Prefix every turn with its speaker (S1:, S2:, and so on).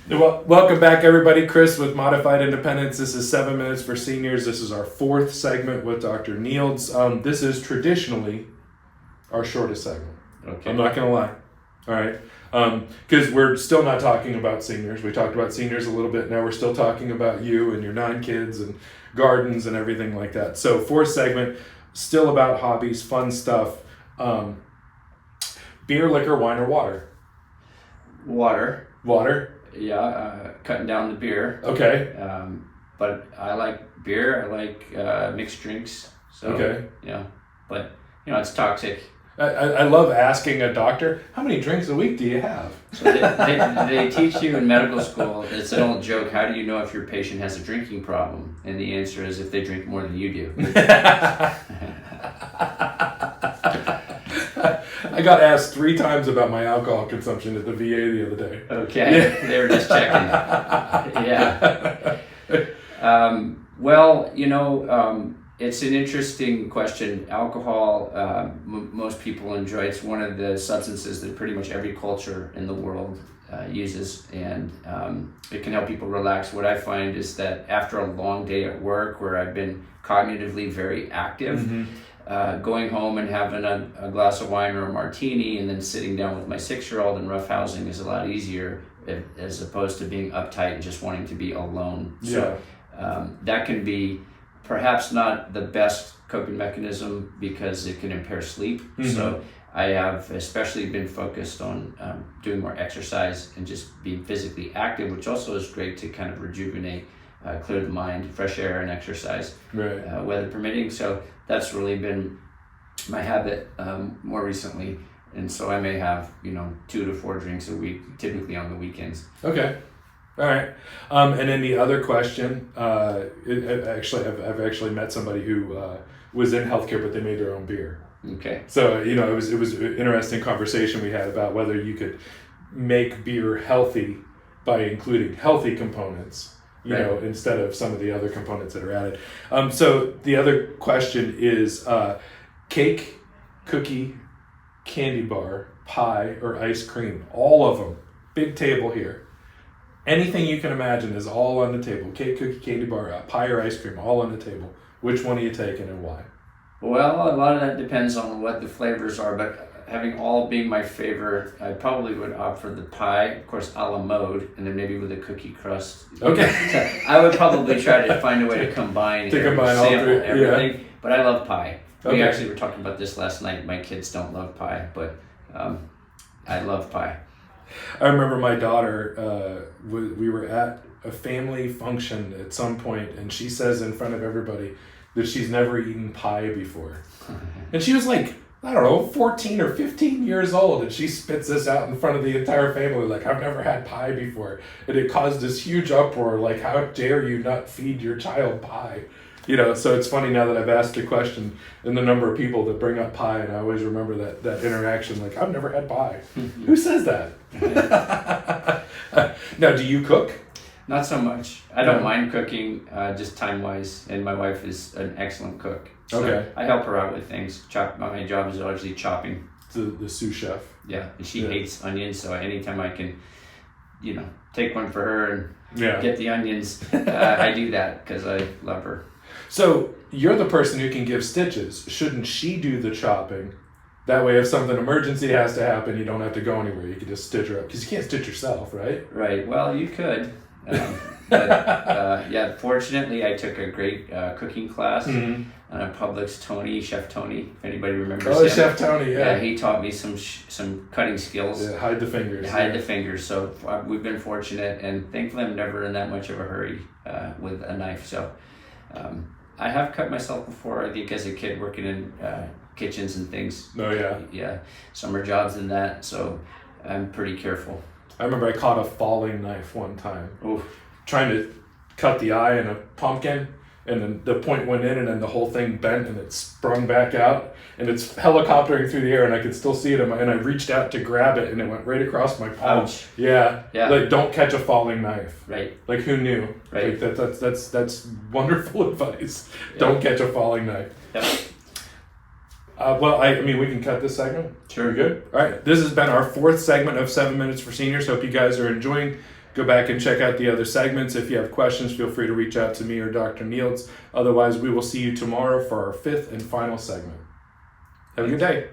S1: Well, welcome back, everybody. Chris with Modified Independence. This is 7 Minutes for Seniors. This is our fourth segment with Dr. Nields. This is traditionally our shortest segment.
S2: Okay.
S1: I'm not going to lie. All right. Because we're still not talking about seniors. We talked about seniors a little bit. Now we're still talking about you and your 9 kids and gardens and everything like that. So fourth segment, still about hobbies, fun stuff. Beer, liquor, wine, or water?
S2: Water.
S1: Water?
S2: Yeah, cutting down the beer.
S1: Okay.
S2: But I like beer. I like mixed drinks. So,
S1: okay.
S2: Yeah. But, it's toxic.
S1: I love asking a doctor, how many drinks a week do you have?
S2: So they teach you in medical school, it's an old joke, how do you know if your patient has a drinking problem? And the answer is if they drink more than you do.
S1: I got asked 3 times about my alcohol consumption at the VA the other day.
S2: Okay, yeah. They were just checking. Yeah. It's an interesting question. Alcohol, most people enjoy. It's one of the substances that pretty much every culture in the world uses, and it can help people relax. What I find is that after a long day at work where I've been cognitively very active, going home and having a glass of wine or a martini and then sitting down with my 6-year-old and roughhousing is a lot easier as opposed to being uptight and just wanting to be alone.
S1: Yeah.
S2: So that can be perhaps not the best coping mechanism because it can impair sleep. So I have especially been focused on doing more exercise and just being physically active, which also is great to kind of rejuvenate, clear the mind, fresh air and exercise,
S1: right.
S2: Weather permitting. So that's really been my habit more recently. And so I may have, 2 to 4 drinks a week, typically on the weekends.
S1: Okay. All right. And then the other question, I've actually met somebody who was in healthcare, but they made their own beer.
S2: Okay.
S1: So, it was an interesting conversation we had about whether you could make beer healthy by including healthy components, instead of some of the other components that are added. So the other question is cake, cookie, candy bar, pie, or ice cream. All of them. Big table here. Anything you can imagine is all on the table. Cake, cookie, candy bar, pie, or ice cream, all on the table. Which one are you taking and why?
S2: Well, a lot of that depends on what the flavors are, but having all being my favorite, I probably would opt for the pie, of course, a la mode, and then maybe with a cookie crust.
S1: Okay.
S2: So I would probably try to find a way to combine
S1: all three,
S2: everything, yeah. But I love pie.
S1: Okay.
S2: We actually were talking about this last night. My kids don't love pie, but I love pie.
S1: I remember my daughter, we were at a family function at some point, and she says in front of everybody that she's never eaten pie before. And she was like, 14 or 15 years old, and she spits this out in front of the entire family, like, I've never had pie before. And it caused this huge uproar, like, how dare you not feed your child pie? So it's funny now that I've asked the question and the number of people that bring up pie, and I always remember that interaction, like, I've never had pie. Who says that? Now, do you cook?
S2: Not so much. I don't mind cooking, just time-wise, and my wife is an excellent cook. So
S1: okay.
S2: I help her out with things. My job is largely chopping.
S1: The sous chef.
S2: Yeah, and she hates onions, so anytime I can, take one for her and
S1: Yeah.
S2: get the onions. I do that because I love her.
S1: So you're the person who can give stitches. Shouldn't she do the chopping? That way, if something emergency has to happen, you don't have to go anywhere. You can just stitch her up. Because you can't stitch yourself, right?
S2: Right. Well, you could. But fortunately, I took a great cooking class on a Publix Chef Tony, if anybody remembers him.
S1: Chef Tony, yeah.
S2: Yeah, he taught me some cutting skills.
S1: Yeah, hide the fingers.
S2: Hide the fingers. So we've been fortunate, and thankfully I'm never in that much of a hurry with a knife. So I have cut myself before, I think as a kid working in kitchens and things.
S1: Oh, yeah.
S2: Yeah, summer jobs and that, so I'm pretty careful.
S1: I remember I caught a falling knife one time.
S2: Oof.
S1: Trying to cut the eye in a pumpkin, and then the point went in, and then the whole thing bent, and it sprung back out, and it's helicoptering through the air, and I could still see it, and I reached out to grab it, and it went right across my palm.
S2: Ouch.
S1: Yeah.
S2: Yeah.
S1: Like, don't catch a falling knife.
S2: Right.
S1: Like, who knew?
S2: Right.
S1: Like, that's wonderful advice.
S2: Yeah.
S1: Don't catch a falling knife.
S2: Yep.
S1: I mean, we can cut this segment.
S2: Sure.
S1: We good? All right. This has been our fourth segment of 7 Minutes for Seniors. Hope you guys are enjoying Go back and check out the other segments. If you have questions, feel free to reach out to me or Dr. Nields. Otherwise, we will see you tomorrow for our 5th and final segment. Have a good day.